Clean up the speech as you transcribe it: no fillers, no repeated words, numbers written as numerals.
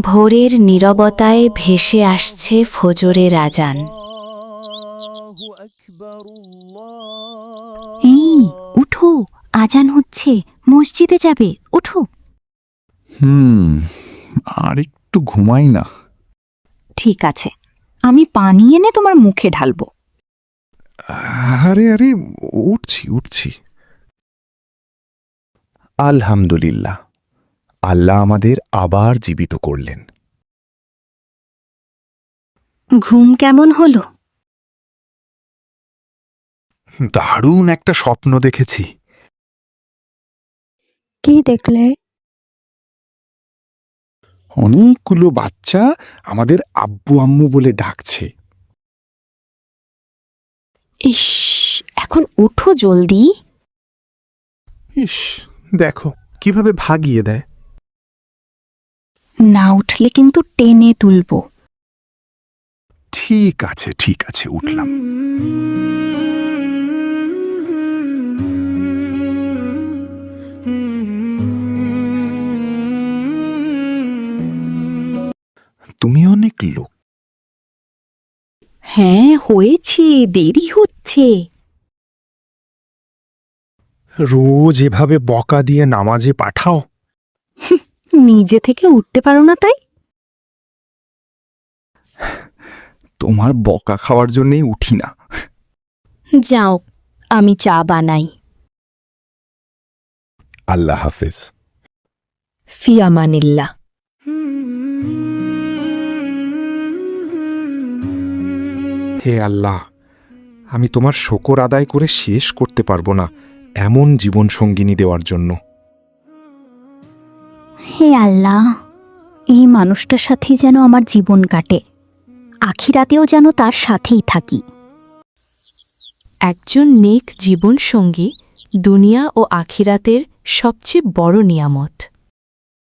ভোরের নীরবতায় ভেসে আসছে ফজরের আজান। এই উঠো, আজান হচ্ছে, মসজিদে যাবে, উঠো। আর একটু ঘুমাই না। ঠিক আছে, আমি পানি এনে তোমার মুখে ঢালবো। আরে আরে, উঠছি। আলহামদুলিল্লাহ, আল্লাহ আমাদের আবার জীবিত করলেন। ঘুম কেমন হলো? দারুণ একটা স্বপ্ন দেখেছি। কি দেখলে? অনেকগুলো বাচ্চা আমাদের আব্বু আম্মু বলে ডাকছে। ইস, এখন উঠো জলদি। ইস, দেখো কিভাবে ভাগিয়ে দেয়। না উঠলে কিন্তু টেনে তুলবো। ঠিক আছে, উঠলাম। তুমি অনেক লোক। হ্যাঁ হয়েছে, দেরি হচ্ছে। রোজ এভাবে বকা দিয়ে নামাজে পাঠাও। নিজে থেকে উঠতে পারো না তাই? তোমার বকা খাওয়ার জন্যই উঠি না। যাও, আমি চা বানাই। আল্লাহ হাফেজ। ফিয়ামানিল্লাহ। হে আল্লাহ, আমি তোমার শকর আদায় করে শেষ করতে পারবো না এমন জীবন সঙ্গিনী দেওয়ার জন্য। হে আল্লাহ, এই মানুষটার সাথেই যেন আমার জীবন কাটে, আখিরাতেও যেন তার সাথেই থাকি। একজন নেক জীবনসঙ্গী দুনিয়া ও আখিরাতের সবচেয়ে বড় নিয়ামত।